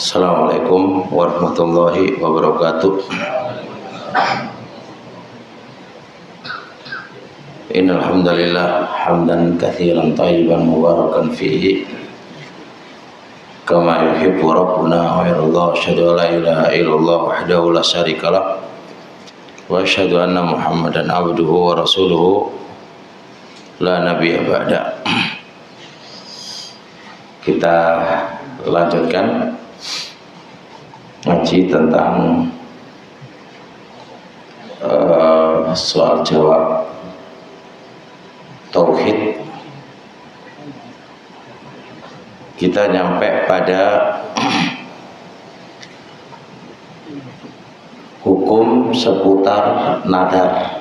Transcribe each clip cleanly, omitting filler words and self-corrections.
Assalamualaikum warahmatullahi wabarakatuh. Innal hamdalillah hamdan katsiran thayyiban mubarakan fihi kama yuhibbu rabbuna wa yarda. Asyhadu an la ilaha illallah wahdahu la syarikalah wa asyhadu anna Muhammadan abduhu wa rasuluhu la nabiyya ba'da. Kita lanjutkan ngaji tentang soal jawab tauhid. Kita nyampe pada hukum seputar nadar.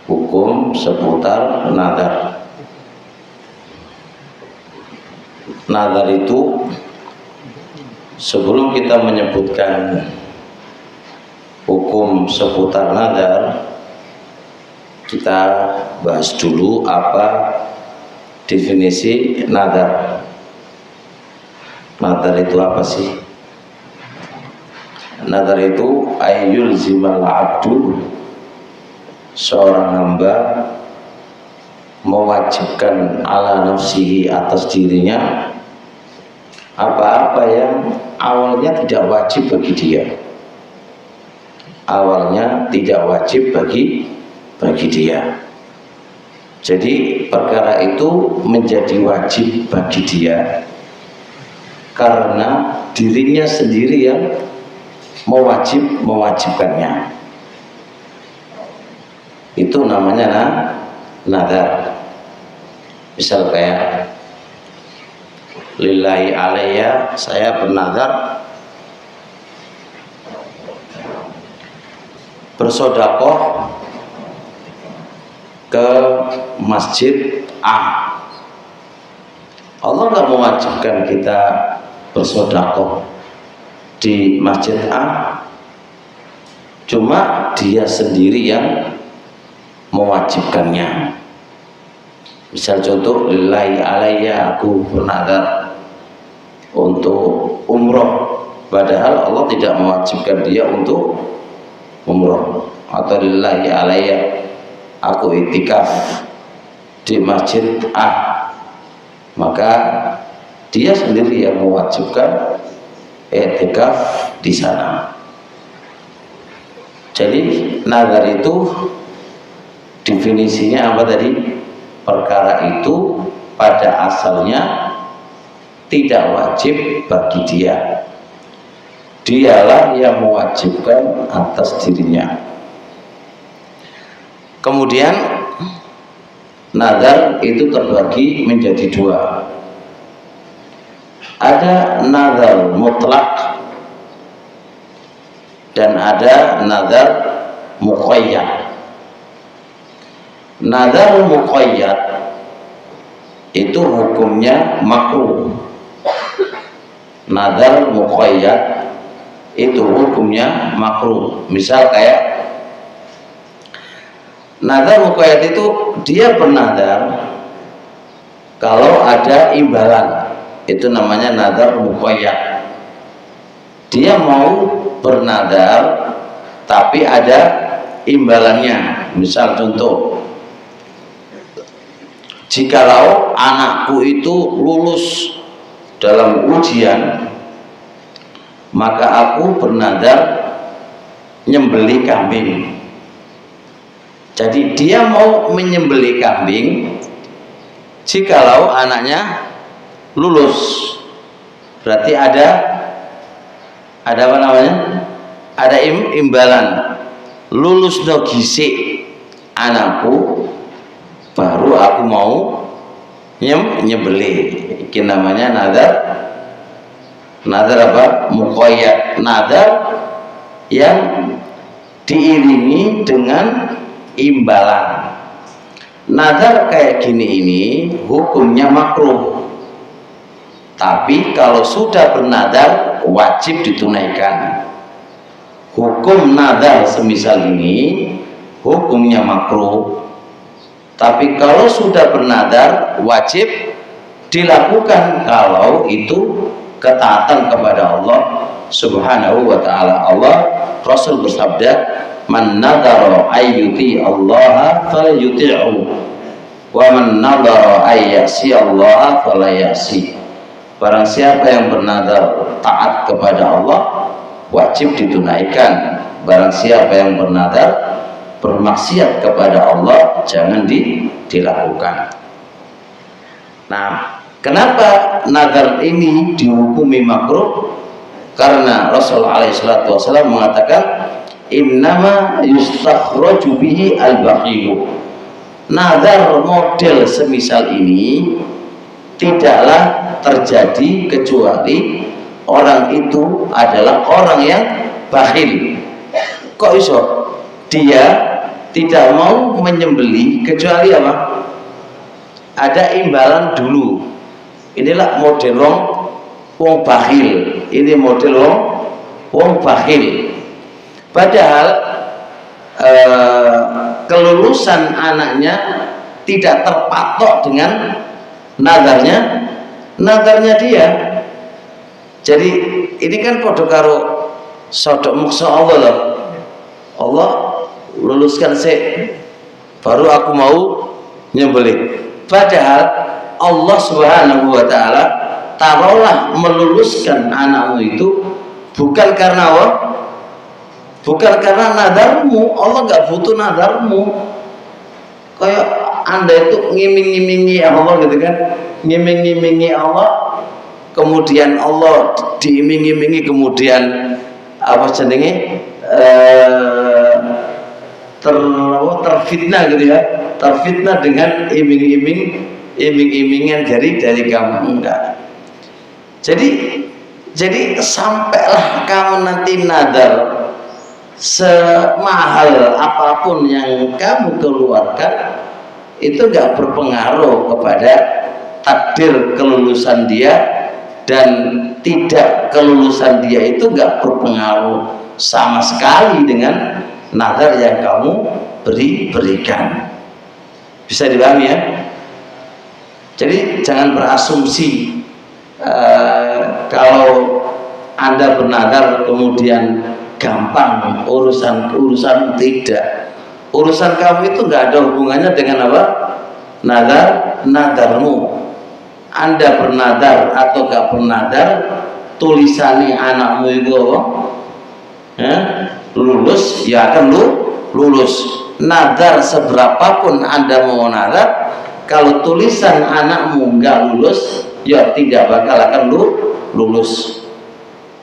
Hukum seputar nadar. Nadar itu, sebelum kita menyebutkan hukum seputar nadar, kita bahas dulu apa definisi nadar. Nadar itu apa sih? Nadar itu ayyul zimal abdu, seorang hamba mewajibkan ala nafsihi, atas dirinya apa-apa yang awalnya tidak wajib bagi dia. Awalnya tidak wajib bagi dia. Jadi perkara itu menjadi wajib bagi dia karena dirinya sendiri yang mewajibkannya. Itu namanya nadar. Misal kayak lillahi alayya, saya bernadar bersedekah ke masjid A. Allah nggak mewajibkan kita bersedekah di masjid A, cuma dia sendiri yang mewajibkannya. Misal contoh, lillahi alayya, aku bernadar untuk umroh, padahal Allah tidak mewajibkan dia untuk umroh. Atau lillahi alayya, aku iktikaf di masjid A, maka dia sendiri yang mewajibkan iktikaf di sana. Jadi nazar itu definisinya apa tadi? Perkara itu pada asalnya tidak wajib bagi dia. Dialah yang mewajibkan atas dirinya. Kemudian nazar itu terbagi menjadi dua. Ada nazar mutlak dan ada nazar muqayyad. Nazar muqayyad itu hukumnya makruh. Nazar muqayyad itu hukumnya makruh. Misal kayak nazar muqayyad itu dia bernazar kalau ada imbalan, itu namanya nazar muqayyad. Dia mau bernazar tapi ada imbalannya. Misal contoh, jikalau anakku itu lulus dalam ujian, maka aku bernazar nyembeli kambing. Jadi dia mau menyembeli kambing jikalau anaknya lulus. Berarti ada apa namanya? Ada imbalan. Lulus no gisik anakku, baru aku mau nyembeli. Ini namanya nazar apa? Muqayyad. Nazar yang diiringi dengan imbalan. Nazar kayak gini ini hukumnya makruh, tapi kalau sudah bernazar wajib ditunaikan. Hukum nazar semisal ini hukumnya makruh, Tapi kalau sudah bernadar wajib dilakukan kalau itu ketaatan kepada Allah Subhanahu wa taala. Allah Rasul bersabda, "Man nadhara ayyuti Allah falyuti'hu wa man nadhara ayyasi Allah falayasi." Barang siapa yang bernadar taat kepada Allah, wajib ditunaikan. Barang siapa yang bernadar bermaksiat kepada Allah, jangan dilakukan. Nah, kenapa nadar ini dihukumi makruh? Karena Rasulullah SAW mengatakan, innama yustakhraju bihi al-bakhilu. Nadar model semisal ini tidaklah terjadi kecuali orang itu adalah orang yang bakhil. Kok iso? Dia tidak mau menyembelih kecuali apa? Ada imbalan dulu. Inilah model wong bakhil. Ini model wong bakhil. Padahal kelulusan anaknya tidak terpatok dengan nadarnya dia. Jadi ini kan podo karo sodok muksa Allah loh. Allah luluskan baru aku mau nyembelih. Padahal Allah Subhanahu wa taala taruhlah meluluskan anakmu itu bukan karena apa? Bukan karena nadarmu. Allah nggak butuh nadarmu. Kayak Anda itu ngiming-ngimingi Allah gitu kan, ngiming-ngimingi Allah, kemudian Allah diiming-imingi, kemudian apa jenenge terfitnah gitu ya, terfitnah dengan iming-imingan dari kamu. Enggak. Jadi sampailah kamu nanti nadar semahal apapun yang kamu keluarkan, itu enggak berpengaruh kepada takdir kelulusan dia, dan tidak kelulusan dia itu enggak berpengaruh sama sekali dengan nadar yang kamu berikan. Bisa dipahami ya? Jadi jangan berasumsi kalau Anda bernadar kemudian gampang urusan tidak. Urusan kamu itu nggak ada hubungannya dengan apa? Nadarmu. Anda bernadar atau gak bernadar, tulisannya anakmu itu apa? Lulus, ya akan lulus. Nadar seberapapun Anda mau nadar, kalau tulisan anakmu nggak lulus, ya tidak bakal akan lulus.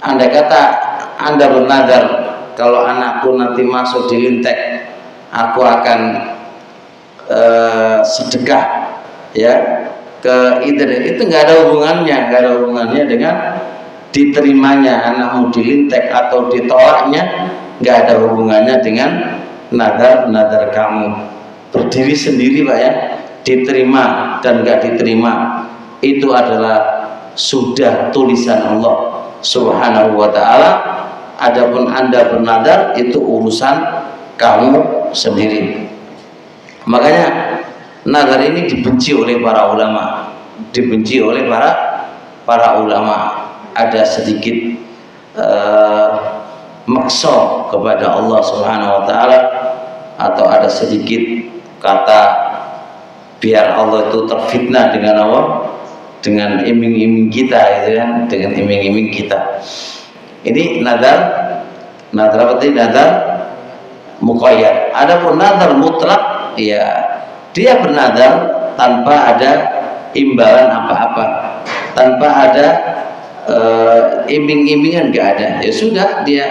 Andai kata Anda bernadar, kalau anakku nanti masuk di Lintek, aku akan sedekah ya ke internet, itu nggak ada hubungannya dengan diterimanya anakmu di Lintek atau ditolaknya, nggak ada hubungannya dengan nadar kamu. Berdiri sendiri Pak ya, diterima dan nggak diterima itu adalah sudah tulisan Allah Subhanahu wa ta'ala. Adapun Anda bernadar itu urusan kamu sendiri. Makanya nadar ini dibenci oleh para ulama, dibenci oleh para ulama. Ada sedikit maksa kepada Allah Subhanahu wa ta'ala, atau ada sedikit kata biar Allah itu terfitnah dengan Allah, dengan iming-iming kita gitu kan, dengan iming-iming kita. Ini nadar apa tadi? Nadar muqayyad. Adapun nadar mutlak, ya dia bernadar tanpa ada imbalan apa-apa, tanpa ada iming-imingan, nggak ada. Ya sudah, dia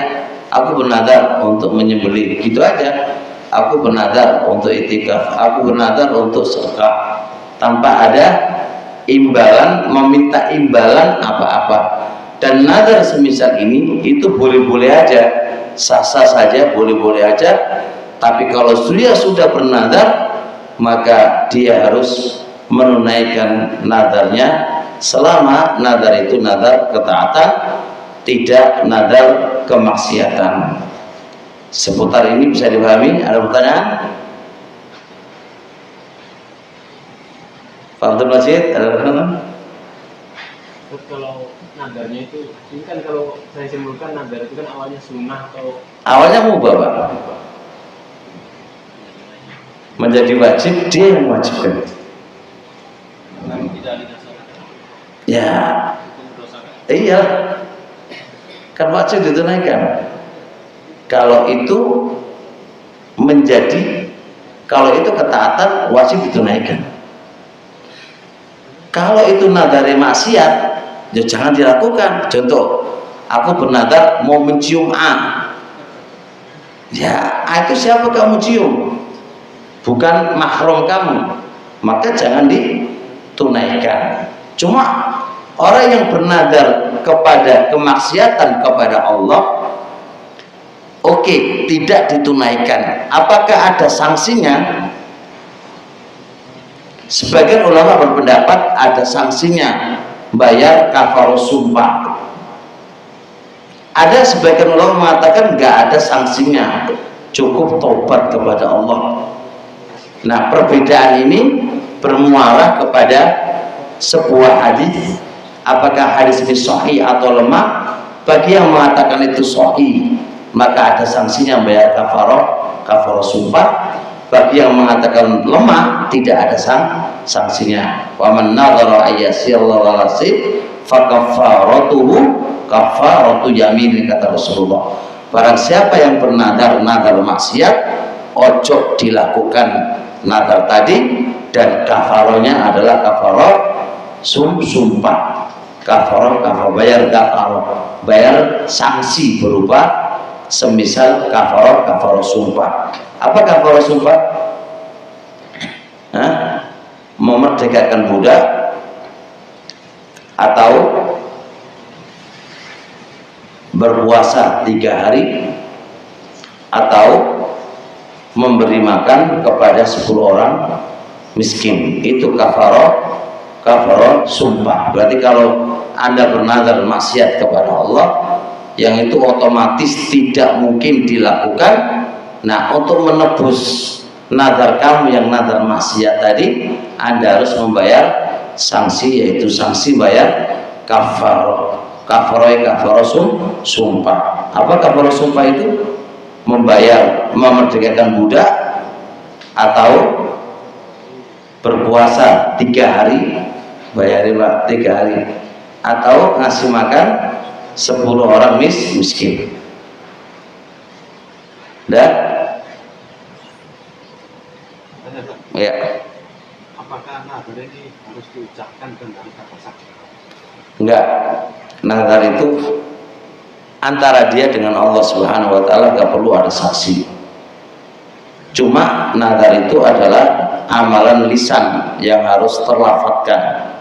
aku bernadar untuk menyembelih, gitu aja. Aku bernadar untuk itikaf, aku bernadar untuk sedekah, tanpa ada imbalan, meminta imbalan apa-apa. Dan nadar semisal ini itu boleh-boleh aja, sah-sah saja, boleh-boleh aja. Tapi kalau dia sudah bernadar, maka dia harus menunaikan nadarnya, selama nadar itu nadar ketaatan, tidak nadar kemaksiatan. Seputar ini bisa dipahami? Ada pertanyaan? Pak Abdul Majid, ada pertanyaan? Terus kalau nadarnya itu, ini kan kalau saya simpulkan nadar itu kan awalnya sunnah atau awalnya mubah Pak, menjadi wajib dia yang mewajibkan. Ya, iya, kan wajib ditunaikan. Kalau itu menjadi, kalau itu ketaatan wajib ditunaikan. Kalau itu nadar maksiat, ya jangan dilakukan. Contoh, aku bernadar mau mencium A. Ya, itu siapa kamu cium? Bukan mahram kamu. Maka jangan ditunaikan. Cuma orang yang bernadar kepada kemaksiatan kepada Allah, oke, tidak ditunaikan. Apakah ada sanksinya? Sebagian ulama berpendapat ada sanksinya, bayar kafarah sumpah. Ada sebagian ulama mengatakan nggak ada sanksinya, cukup tobat kepada Allah. Nah, perbedaan ini bermuara kepada sebuah hadis. Apakah hadis ini sahih atau lemah? Bagi yang mengatakan itu sahih, maka ada sanksinya bayar kafarah sumpah. Bagi yang mengatakan lemah, tidak ada sanksinya. Wa man nadhara ayyasirallahu alaihi fa kafaratuhu kafaratu yamin, kata Rasulullah. Barang siapa yang bernadar maksiat, ojo dilakukan nadar tadi, dan kafarohnya adalah kafaroh sumpah. Kafaroh bayar sanksi berupa semisal kafaroh sumpah. Apa kafaroh sumpah? Memerdekakan budak, atau berpuasa 3 hari, atau memberi makan kepada 10 orang miskin. Itu kafaroh sumpah. Berarti kalau Anda bernazar maksiat kepada Allah, yang itu otomatis tidak mungkin dilakukan. Nah, untuk menebus nazar kamu yang nazar maksiat tadi, Anda harus membayar sanksi, yaitu sanksi bayar kafaroh sumpah. Apa kafaroh sumpah itu? Memerdekakan budak, atau berpuasa 3 hari, bayarin Pak 3 hari, atau ngasih makan 10 orang miskin. Dah? Ya. apakah nadar ini harus diucapkan dengan kata saksi? Enggak. Nazar itu antara dia dengan Allah Subhanahu wa taala, enggak perlu ada saksi. Cuma nazar itu adalah amalan lisan yang harus terlafadzkan.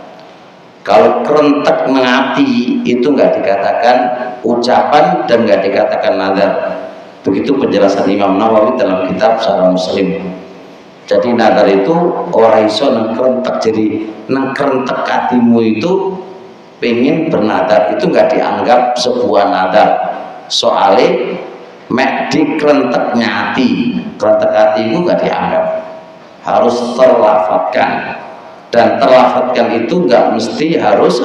Kalau kerentek mengati itu enggak dikatakan ucapan dan enggak dikatakan nazar. Begitu penjelasan Imam Nawawi dalam kitab Syarah Muslim. Jadi nazar itu orang iso nang kerentek, jadi nang kerentek hatimu itu pengen bernadar, itu nggak dianggap sebuah nadar. Soalnya mek di kerenteknya hati, kerentek hati itu nggak dianggap, harus terlafadzkan. Dan terlafadzkan itu nggak mesti harus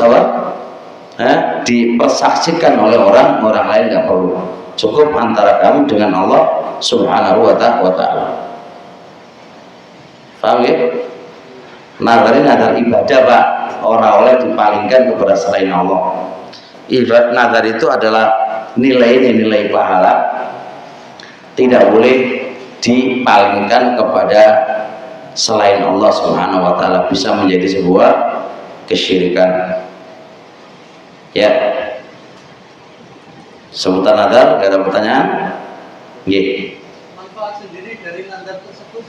dipersaksikan oleh orang lain, nggak perlu. Cukup antara kamu dengan Allah Subhanahu wa ta'ala. Paham ya? Nazar ini adalah ibadah Pak, orang oleh dipalingkan kepada selain Allah. Ibadah nazar itu adalah nilai pahala, tidak boleh dipalingkan kepada selain Allah Subhanahu wa ta'ala, bisa menjadi sebuah kesyirikan. Ya, sebutan nazar, gak ada pertanyaan? Ye. Manfaat sendiri dari nazar tersebut?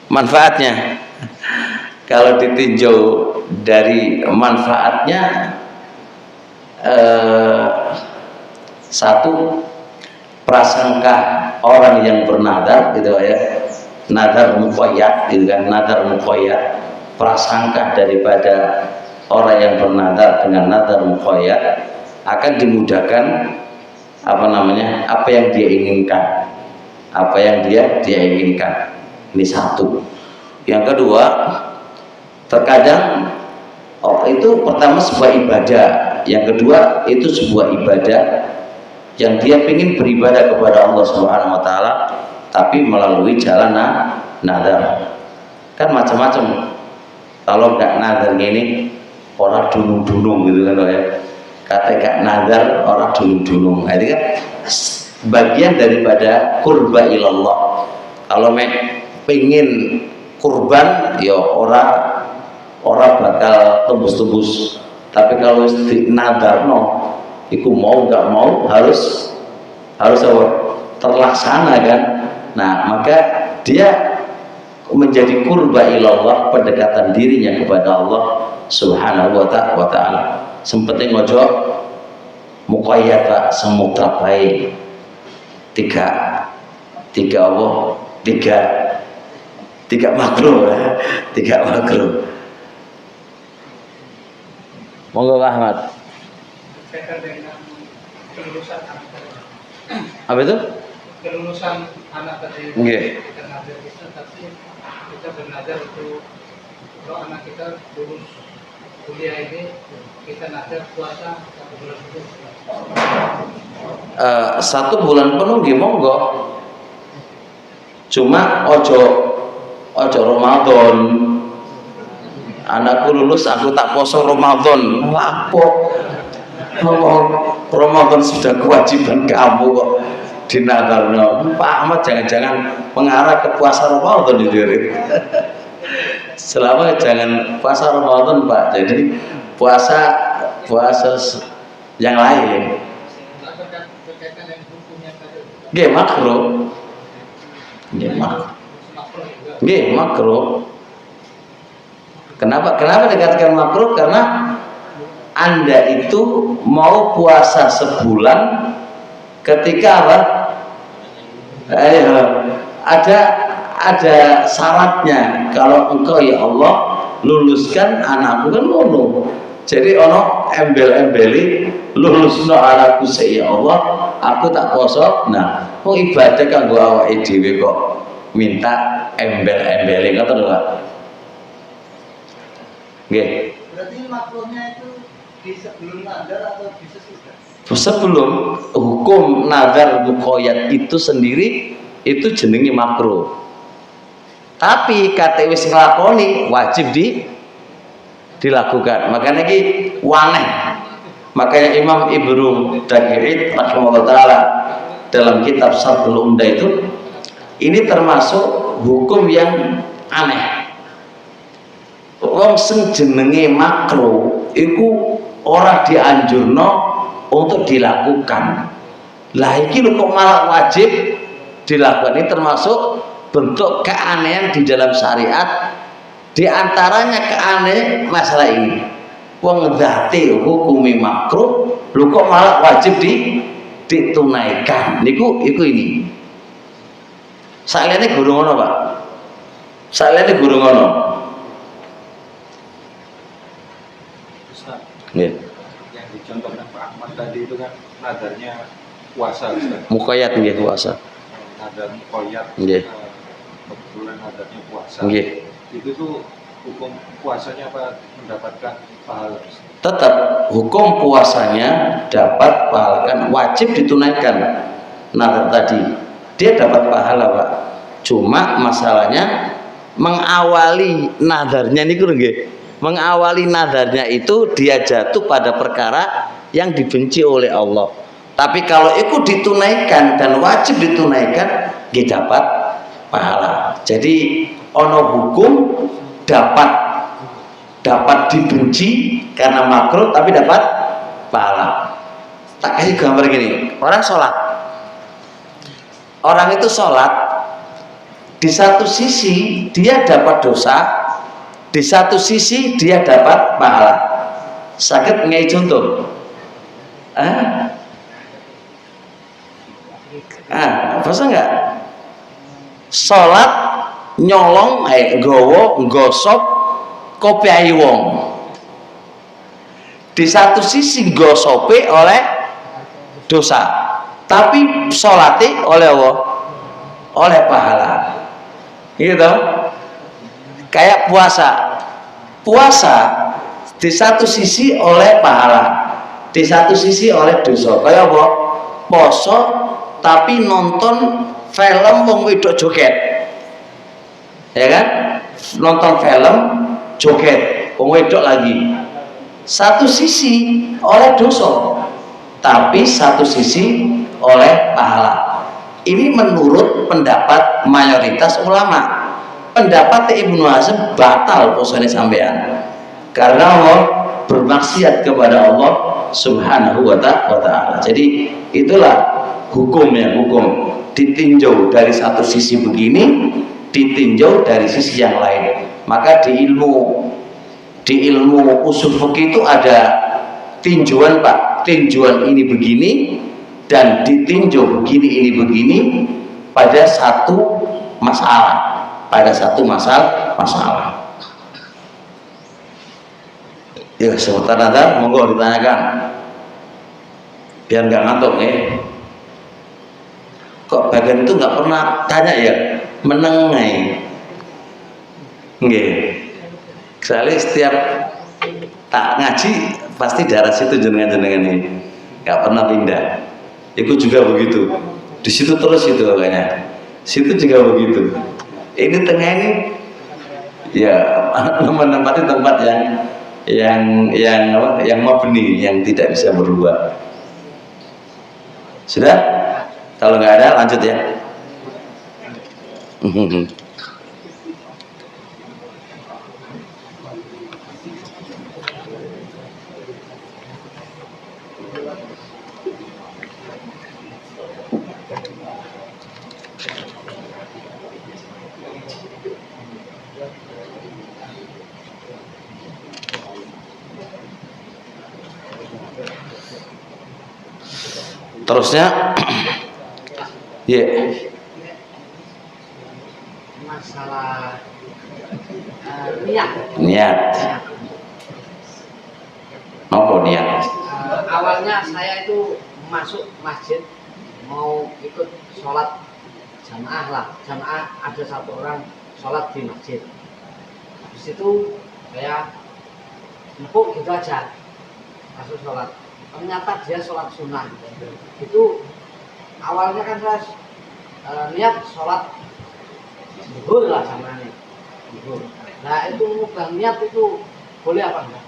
Manfaatnya, kalau ditinjau dari manfaatnya, satu, prasangka orang yang bernadar gitu ya, nadar muqayyad gitu kan, nadar muqayyad, prasangka daripada orang yang bernadar dengan nadar muqayyad akan dimudahkan apa yang dia inginkan, dia inginkan. Ini satu. Yang kedua, terkadang Oh, itu pertama sebuah ibadah, yang kedua itu sebuah ibadah yang dia ingin beribadah kepada Allah Subhanahu wa taala tapi melalui jalan nazar. Kan macam-macam. Kalau nggak nazar ini orang dunung-dunung gitu kan ya. Kata gak nazar orang dunung-dunung. Nah, itu kan bagian daripada kurba ilallah. Kalau pengen kurban ya orang bakal tembus-tembus. Tapi kalau di nadarno iku mau nggak mau harus apa? Terlaksana kan. Nah, maka dia menjadi kurba ilallah, pendekatan dirinya kepada Allah Subhanahu wa ta'ala. Sempetin ngojo muqayyad Pak, semutra baik. Tiga Allah, tiga makro, tiga makro. Monggo Pak Ahmad. Kelulusan anak tadi. Apa itu? Kelulusan anak tadi. Nggih. Kita nazar kita, tapi kita bernazar untuk kalau anak kita lulus kuliah ini kita nazar puasa 1 bulan penuh. 1 bulan penuh nggih monggo. Cuma ojo Ramadan. Anakku lulus aku tak poso Ramadan. Lapo? Ramadan sudah kewajiban kamu kok dinadarno. Pak Ahmad jangan-jangan mengarah ke puasa Ramadan itu. Selama jangan puasa Ramadan Pak. Jadi puasa yang lain. Berkaitan dengan hukumnya tadi. Nggih makro. Nggih makro. Kenapa dikatakan makruh? Karena Anda itu mau puasa sebulan ketika apa? Ada syaratnya. Kalau engkau ya Allah luluskan anakku kan ngono. Jadi ono embel-embeli lulusno anakku ya Allah, aku tak poso. Nah, ibadah kanggo awake dhewe kok minta embel-embeli ngoten lho, Pak. Nggih. Berarti makruhnya itu di sebelum nazar atau di sesudah? Sebelum hukum nazar muqayyad itu sendiri itu jenenge makruh. Tapi kate wis nglakoni wajib dilakukan. Makanya iki waneh. Makanya Imam Ibnu Daqiq rahimahullah taala dalam kitab Syarhul Umdah itu ini termasuk hukum yang aneh. Wong sing jenenge makro iku ora dianjurno untuk dilakukan. Lah iki lho kok malah wajib dilakukan. Ini termasuk bentuk keanehan di dalam syariat. Di antaranya keanehan masalah ini. Wong dzate hukumi makro lho kok malah wajib ditunaikan. Niku ini. Saliyane guru ngono, Pak. Saliyane guru ngono. Yang dicontohkan Pak Ahmad tadi itu kan nadarnya puasa, Ustaz. Muqayyad nggih puasa. Nadar muqayyad. Nggih. Kebetulan nadarnya puasa. Nggih. Itu tuh hukum puasanya apa mendapatkan pahala? Tetap hukum puasanya dapat pahala, kan wajib ditunaikan. Nadar tadi dia dapat pahala, Pak. Cuma masalahnya mengawali nadarnya niku nggih. Mengawali nadarnya itu dia jatuh pada perkara yang dibenci oleh Allah. Tapi kalau itu ditunaikan dan wajib ditunaikan, dia dapat pahala. Jadi ono hukum dapat dibenci karena makruh tapi dapat pahala. Tak kasih gambar gini, orang sholat. Orang itu sholat, di satu sisi dia dapat dosa, di satu sisi dia dapat pahala. Sakit ngai contoh. Bahasa enggak? Salat nyolong nggawa nggosok kopiahi wong. Di satu sisi nggosope oleh dosa, tapi salate oleh apa? Oleh pahala. Gitu. Kayak puasa Di satu sisi oleh pahala, di satu sisi oleh dosa. Kayak apa? Poso tapi nonton film wong wedok joget. Ya kan? Nonton film joget wong wedok lagi. Satu sisi oleh dosa, tapi satu sisi oleh pahala. Ini menurut pendapat mayoritas ulama. Pendapat Ibnu Hazm batal posone sampean. Karena Allah bermaksiat kepada Allah Subhanahu wa ta'ala. Jadi itulah hukumnya, hukum ditinjau dari satu sisi begini, ditinjau dari sisi yang lain. Maka di ilmu usul fikih itu ada tinjauan, Pak. Tinjauan ini begini dan ditinjau begini ini begini pada satu masalah, pada satu masalah. Ya, sebentar nanti monggo ditanyakan biar nggak ngantuk nih. Kok bagian itu nggak pernah tanya ya, menengai nggih. Soalnya setiap tak ngaji pasti daerah situ jenengan ini nggak pernah pindah. Itu juga begitu, di situ terus itu kayaknya, situ juga begitu. Ini tengah ini ya menempati tempat yang mabni, yang tidak bisa berubah. Sudah? Kalau nggak ada lanjut ya. Terusnya ya masalah niat. Apa niat? Awalnya saya itu masuk masjid mau ikut sholat jamaah lah. Jamaah ada satu orang sholat di masjid. Habis itu saya nepuk gitu aja masuk sholat. Ternyata dia sholat sunnah. Itu awalnya kan saya niat sholat zuhur lah sama nih. Nah itu mengubah niat itu boleh apa enggak?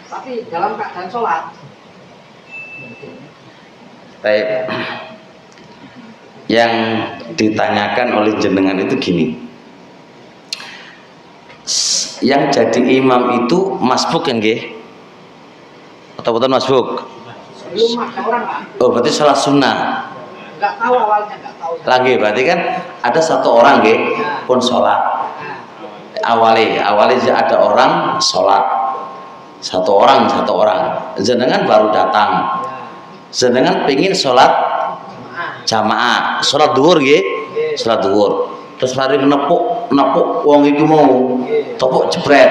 Tapi dalam keadaan sholat. Baik. Yang ditanyakan oleh jenengan itu gini. Yang jadi imam itu masbuk kan nggih? Atau bukan masbuk? Belum ada orang Pak. Oh, berarti sholat sunnah. Enggak tahu awalnya, enggak tahu. Lagi berarti kan ada satu orang nggih pun sholat. Awalnya ada orang sholat. Satu orang. Jenengan baru datang. Jenengan pengin sholat jamaah, sholat duhur nggih. Sholat duhur. Terus mari nepuk wong iku mau topuk jebret.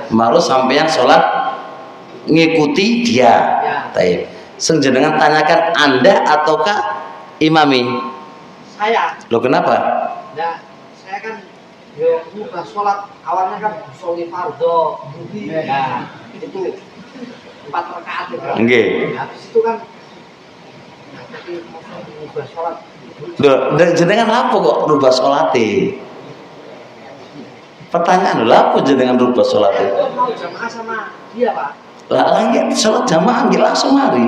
Baru sampeyan sholat ngikuti dia. Taib. Sing jenengan tanyakan Anda ataukah imami? Saya. Loh kenapa? Nah, saya kan yo mudah sholat awalnya kan sholat fardhu. Nah, itu 4 rakaat itu. Nggih. Habis itu kan jadi mudah sholat. Loh, jenengan apa kok rubah salate? Pertanyaan lho, apa jenengan rubah salate? Mau jamaah sama dia, Pak. Lah lagi sholat jamaah nggih langsung mari.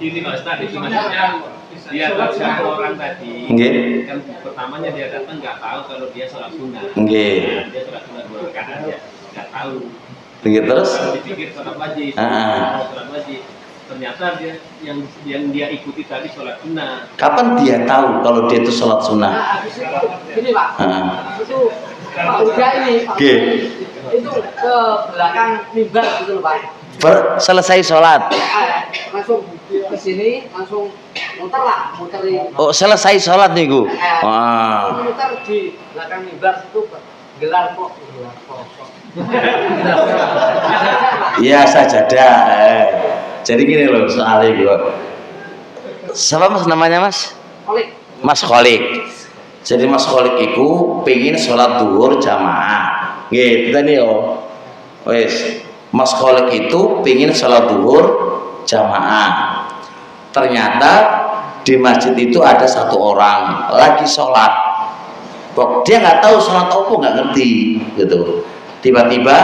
Ini Mas tadi maksudnya dia satu orang tadi. Nggih. Kan pertamanya dia datang nggak tahu kalau dia sholat sunnah. Nggih. Dia sholat sunnah 2 rakaat ya nggak tahu. Nggih terus? Dipikir sholat wajib. Sholat wajib. Ternyata yang dia ikuti tadi sholat sunnah. Kapan dia tahu kalau dia itu sholat sunnah? Nah, habis itu gini, Pak. Habis itu Pak Uda ini, Pak Nggih. itu ke belakang mimbar gitu loh, Pak. Selesai sholat. Langsung ke sini, langsung muterin. Oh, selesai sholat niku. Wah. Muter di belakang mimbar itu gelar kok. Iya sajadah. Jadi gini loh soalnya gitu. Siapa mas namanya mas? Kholik. Mas Kholik. Jadi Mas Kholik itu pengen sholat duhur jamaah. Gitu nih yo. Wes, Mas Khalid itu pingin sholat duhur jamaah. Ternyata di masjid itu ada satu orang lagi sholat. Kok dia nggak tahu sholat apa, nggak ngerti gitu. Tiba-tiba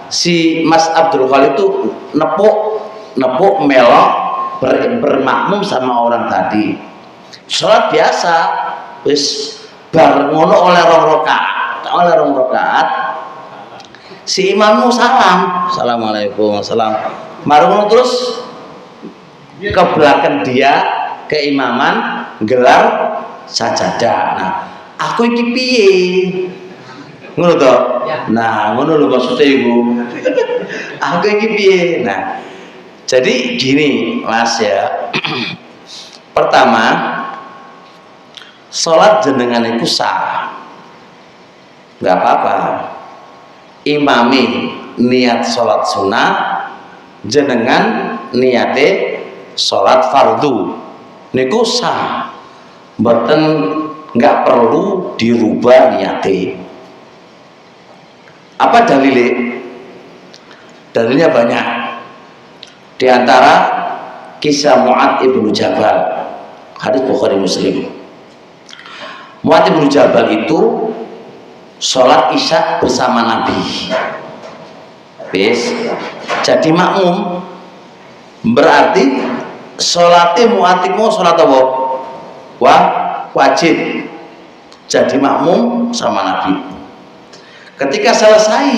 si Mas Abdul Khalid itu nepuk melok bermakmum sama orang tadi. Sholat biasa, wis bar ngono oleh rong rakaat. Si imammu salam, assalamualaikum, salam. Marung terus ke belakang dia keimaman gelar sajadah. Nah, aku iki piye? Ngono to? Nah, ngono lho maksudnya Ibu. Aku iki piye? Nah, jadi gini, Mas ya. Pertama, sholat jenengan iku sah. Enggak apa-apa. Imami niat sholat sunnah, jenengan niate sholat fardu niku sah, mboten nggak perlu dirubah niate. Apa dalilnya? Dalilnya banyak. Di antara kisah Mu'adz ibnu Jabal, hadis Bukhari Muslim. Mu'adz ibnu Jabal itu sholat isya bersama Nabi. Bis, jadi makmum. Berarti sholatnya Mu'adz mau sholat apa? Wajib. Jadi makmum sama Nabi. Ketika selesai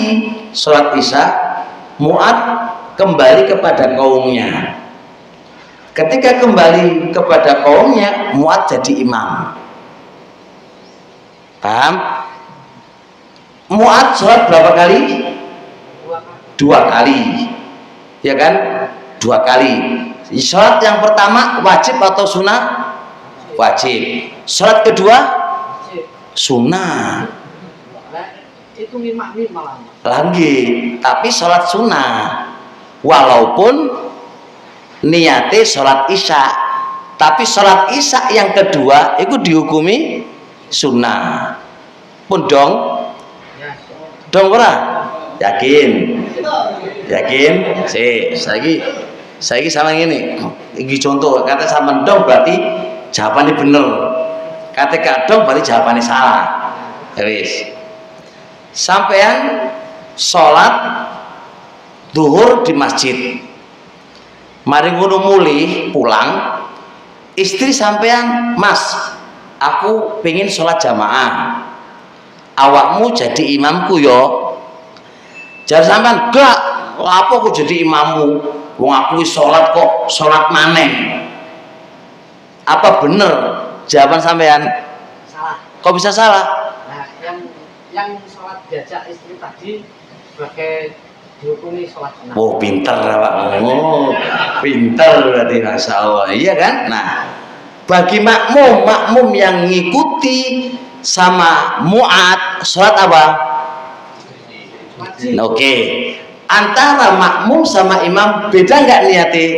sholat isya, Mu'adz kembali kepada kaumnya. Ketika kembali kepada kaumnya, Mu'adz jadi imam. Paham? Mu'adz sholat berapa kali? 2 kali. Ya kan? 2 kali. Sholat yang pertama wajib atau sunnah? Wajib. Sholat kedua? Sunnah. Itu mimah malah. Lagi, tapi sholat sunnah. Walaupun niatnya sholat isya, tapi sholat isya yang kedua itu dihukumi sunnah. Pun dong? Dong ora? Yakin? Saya sama ini. Ini contoh, kata sama dong berarti jawabannya bener. Kata gak dong berarti jawabannya salah. Wis. Sampean sholat duhur di masjid. Mari ngono muli pulang, istri sampean, Mas, aku pengen sholat jamaah. Awakmu jadi imamku yo. Jar sampean, gak, apa aku jadi imammu? Wong aku sholat kok sholat maneh. Apa bener jawaban sampean? Salah. Kok bisa salah? Nah, yang sholat diajak istri tadi sebagai dihukumi sholat sunnah. Oh, pinter Pak. Oh, pinter berarti, masya Allah. Iya kan? Nah, bagi makmum yang ngikuti sama Mu'adz sholat apa? Oke. Antara makmum sama imam beda nggak niatnya?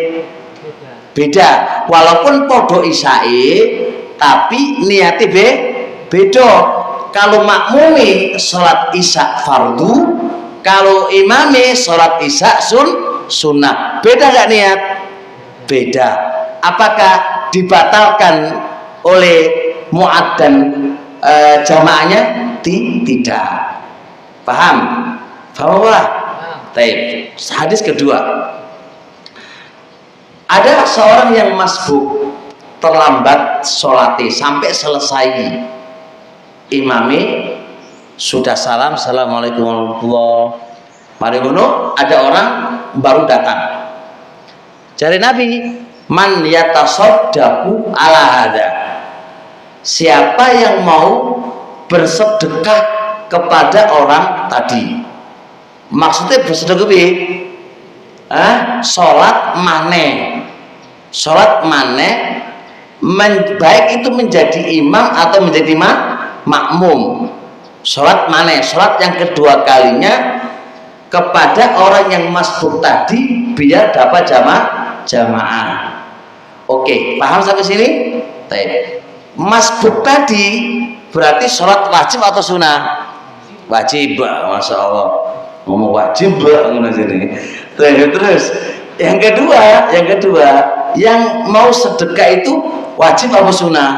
Beda. Walaupun podo isya'i, tapi niatnya beda. Kalau makmumi sholat isya fardu, kalau imami sholat isya sunnah. Beda nggak niat? Beda. Apakah dibatalkan oleh Mu'adz dan jamaahnya? Tidak. Paham? Paham apa? Taib. Hadis kedua. Ada seorang yang masbuk, terlambat sholatnya sampai selesai. Imami sudah salam, assalamualaikum warahmatullahi wabarakatuh. Mari ngono, ada orang baru datang. Cari Nabi, man yatasaddaqu ala hada. Siapa yang mau bersedekah kepada orang tadi? Maksudnya bersedekah piye? Sholat maneh. Sholat maneh baik itu menjadi imam atau menjadi makmum. Sholat maneh, sholat yang kedua kalinya kepada orang yang masbuk tadi biar dapat jamaah. Oke, paham sampai sini? Baik. Masbuk tadi berarti sholat wajib atau sunnah? Wajib, masya Allah. ngomong wajib ngono sini. Terus yang kedua yang mau sedekah itu wajib apa sunnah?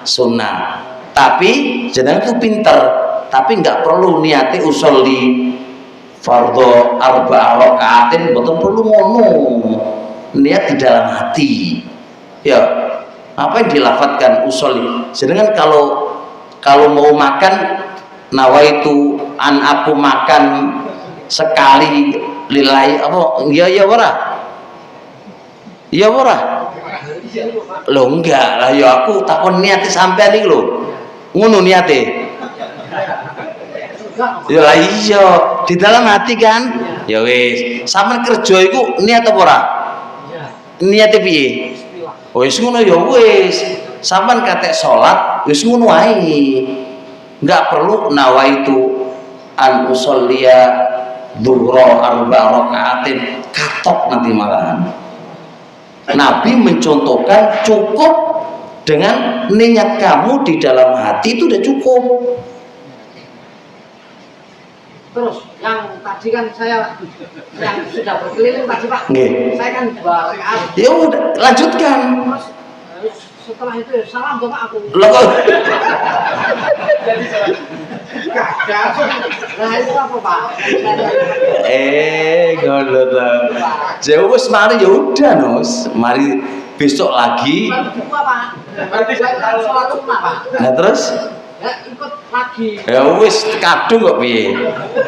Sunnah. Tapi jenengan itu pinter, tapi nggak perlu niati usolli fardhu arba'a rakaatin, betul perlu ngomong niat di dalam hati. Ya, apa yang dilafatkan usolli. Sedangkan kalau mau makan nawaitu an aku makan sekali lillahi apa ya ora? Ya ora? Lo enggak lah ya aku takon niate sampean iki lho. Ngono niate. Ya lah iya, di dalam hati kan. Ya wis, sampean kerja iku niat apa ora? Niate piye? Wis ngono ya wis. Sampean katek salat wis ngono wae. Enggak perlu nawaitu an usolliya dhuhra arba'a rakaatin, katok nanti malahan. Nabi mencontohkan cukup dengan niat kamu di dalam hati itu udah cukup. Terus yang tadi kan saya yang sudah berkeliling tadi Pak, saya kan 2 rakaat. Ya udah lanjutkan. Terus setelah itu salam tuh Pak aku. Loh kok? Nah itu apa Pak? Ngono ta. Jauh wis mari ya udah Nus. Mari besok lagi. Lalu Pak. Saya kan sholat sunnah Pak. Nah terus? Ya ikut lagi. Ya wis kadung kok piye?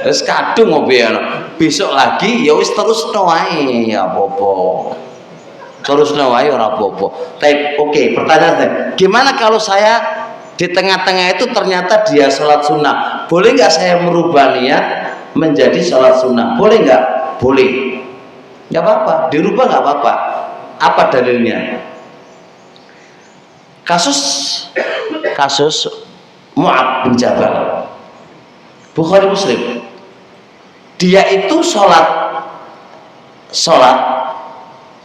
Wis kadung kok piye ana. Besok lagi ya wis terusno wae ya apa-apa. Terusno wae ora apa-apa. Tapi oke, pertanyaan saya, gimana kalau saya di tengah-tengah itu ternyata dia sholat sunnah? Boleh nggak saya merubah niat menjadi sholat sunnah? Boleh nggak? Boleh. Nggak apa-apa, dirubah nggak apa-apa. Apa dalilnya? Kasus Mu'ad bin Jabal, Bukhari Muslim. Dia itu sholat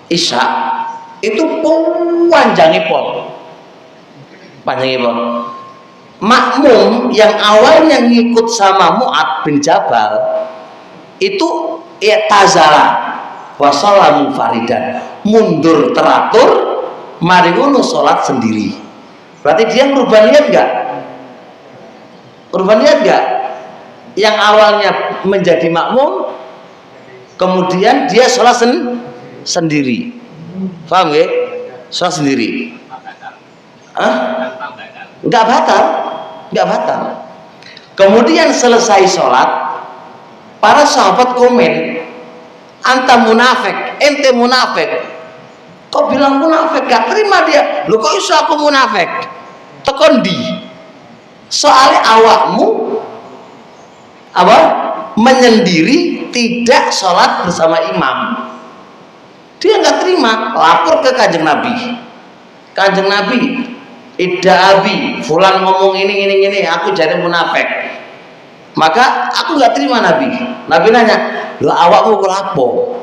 Isya itu panjangnya pol. Makmum yang awalnya ngikut sama Mu'ad bin Jabal itu i'tazala wa shalla munfaridan, mundur teratur, mari ngono sholat sendiri. Berarti dia merubah niat enggak? Merubah niat enggak? Yang awalnya menjadi makmum kemudian dia sholat sendiri. Paham ya? Sholat sendiri. Enggak batal. Kemudian selesai sholat, para sahabat komen, anta munafik, ente munafik. Kok bilang munafik? Gak terima dia. Lu kok iso aku munafik? Tekon di. Soalnya awakmu apa? Menyendiri, tidak sholat bersama imam. Dia nggak terima, lapor ke Kanjeng Nabi. Kanjeng Nabi, Idda abi, fulan ngomong ini, aku jadi munafik. Maka aku nggak terima Nabi. Nabi nanya, lah awakmu kelapo?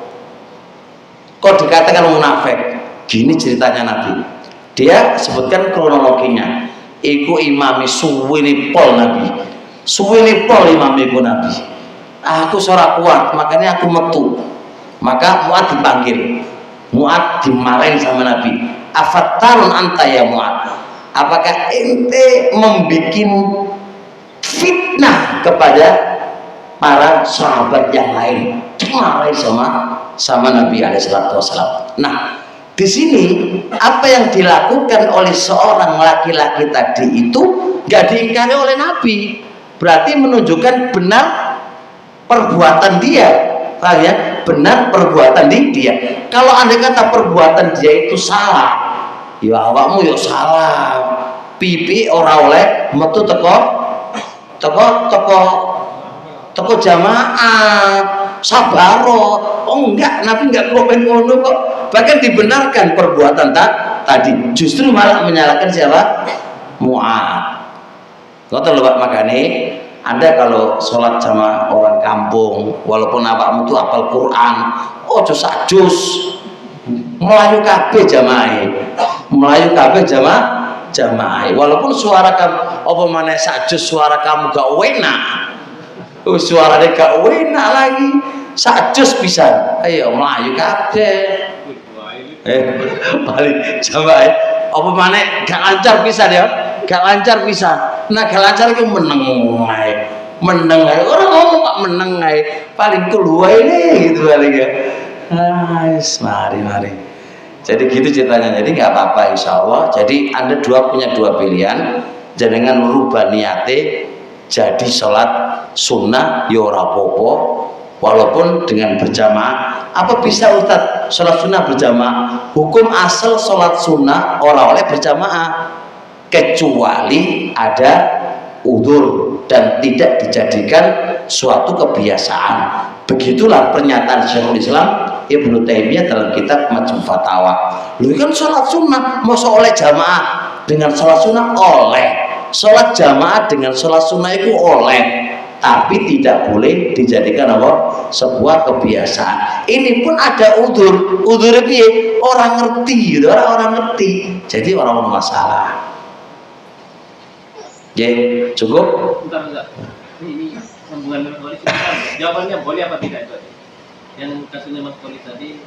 Kok dikatakan munafik? Gini ceritanya Nabi. Dia sebutkan kronologinya. Iku imami suwini pol Nabi. Suwini pol imami ku Nabi. Aku seorang kuat, makanya aku metu. Maka Mu'ad dipanggil. Mu'ad dimarahin sama Nabi. Afattarun anta ya Mu'ad. Apakah ente membuat fitnah kepada para sahabat yang lain? Dimarahin sama Nabi alaihissalam. Nah, di sini apa yang dilakukan oleh seorang laki-laki tadi itu gak diingkari oleh Nabi. Berarti menunjukkan benar perbuatan dia. Paham ya? Benar perbuatan dia. Kalau andai kata perbuatan dia itu salah, ya awakmu ya salah. Pipi ora oleh metu teko jamaah sabaro. Oh enggak, Nabi enggak komen ngono kok. Bahkan dibenarkan perbuatan tadi. Justru malah menyalahkan siapa? Mu'ad. Ngoten lho Pak, makane Anda kalau sholat sama orang kampung, walaupun awakmu itu hafal Quran, ojo sakjus. Melayu kabeh jamaah. Melayu kabeh jamaah. Walaupun suara kamu apa maneh sakjus suara kamu gak enak. suarane gak enak lagi. Sajus pisan. Ayo mlayu kabeh. Paling jamaah apa maneh gak lancar pisan ya. Gak lancar pisan. Nah gak lancar iku meneng ae. Meneng ae. Ora ngomong kok meneng ae. Paling keluar ini gitu paling ya. Mari. Jadi gitu ceritanya. Jadi nggak apa-apa insya Allah. Jadi Anda punya dua pilihan. Jangan merubah niate jadi sholat sunnah ya ora apa-apa. Walaupun dengan berjamaah. Apa bisa Ustaz sholat sunnah berjamaah? Hukum asal sholat sunnah orang oleh berjamaah kecuali ada udzur dan tidak dijadikan suatu kebiasaan. Begitulah pernyataan Syekhul Islam Ibnu Taimiyah dalam kitab Majmu' Fatawa. Lu kan sholat sunnah mau oleh jamaah dengan sholat sunnah oleh, sholat jamaah dengan sholat sunnah itu oleh, tapi tidak boleh dijadikan apa? Sebuah kebiasaan. Ini pun ada udzur. Udzurnya piye? Orang ngerti gitu, orang ngerti. Jadi orang masalah. Ya, cukup. Bentar. Ini hubungan dengan polis. Jawabannya boleh apa tidak itu? Yang kasusnya Mas Polis tadi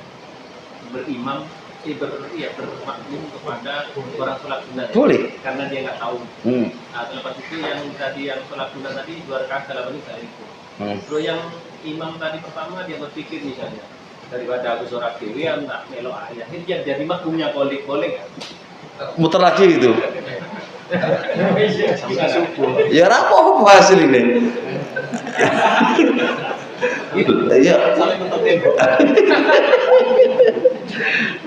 berimam, bermakmum kepada orang sholat sunnah. Boleh. Karena dia nggak tahu. Nah, terlepas itu yang tadi yang sholat sunnah tadi 2 rakaat salah saya itu. Terus yang imam tadi pertama dia berpikir misalnya daripada aku sholat dewi tak melok ayah. Dia jadi makmumnya boleh nggak? Muter lagi itu. Sampai subuh. Ya apa hasil ini? Ya.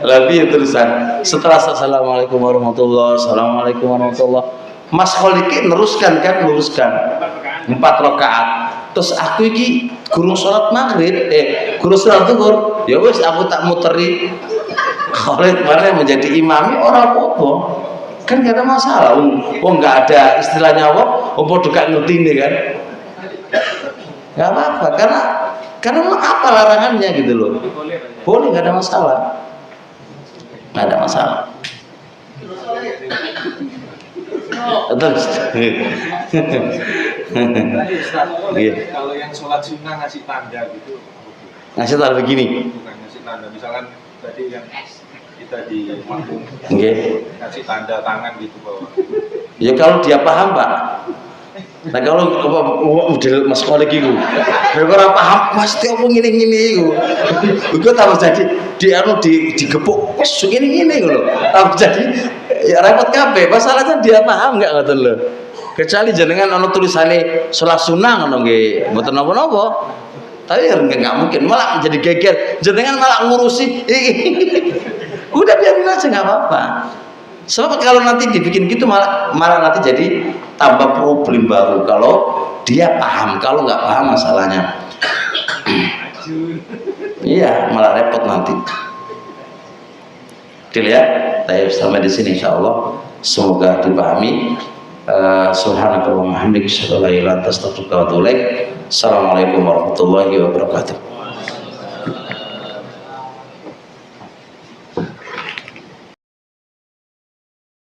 Lebih terusan. Setelah assalamualaikum warahmatullahi wabarakatuh. Mas Kholiki neruskan kan, luruskan 4 rakaat. Terus aku iki guru sholat maghrib, guru sholat zuhur. Ya wis aku tak muteri. Khalid mana menjadi imami orang apa-apa. Kan gak ada masalah. Nggak ada istilahnya apa? Podo gak ngerti nih kan? Gak apa-apa karena apa larangannya gitu loh. Boleh, gak ada masalah. Gak ada masalah. Terus. Kalau yang sholat sunnah ngasih tanda gitu. Ngasih tanda begini. Bukan ngasih tanda, misalkan tadi yang kita di makmum kasih tanda tangan gitu bahwa. Ya kalau dia paham Pak. Nah kalau model Mas Kolik itu, mereka paham pasti apa gini itu. Gue tahu jadi digepuk, gini loh. Tahu jadi ya repot kabeh. Masalahnya dia paham nggak ngoten lho. Kecuali jenengan ono tulisannya sholat sunnah ngono nggih, mboten napa-napa. Tapi ya nggak mungkin malah menjadi geger. Jenengan malah ngurusi. Udah biarin aja nggak apa-apa. Sebab kalau nanti dibikin gitu malah nanti jadi tambah problem baru kalau dia paham. Kalau nggak paham masalahnya, iya malah repot nanti. Dilihat, saya sampai di sini insya Allah. Semoga dipahami. Subhanakallahumma wa bihamdika asyhadu an la ilaha illa anta astaghfiruka wa atubu ilaik. Assalamualaikum warahmatullahi wabarakatuh.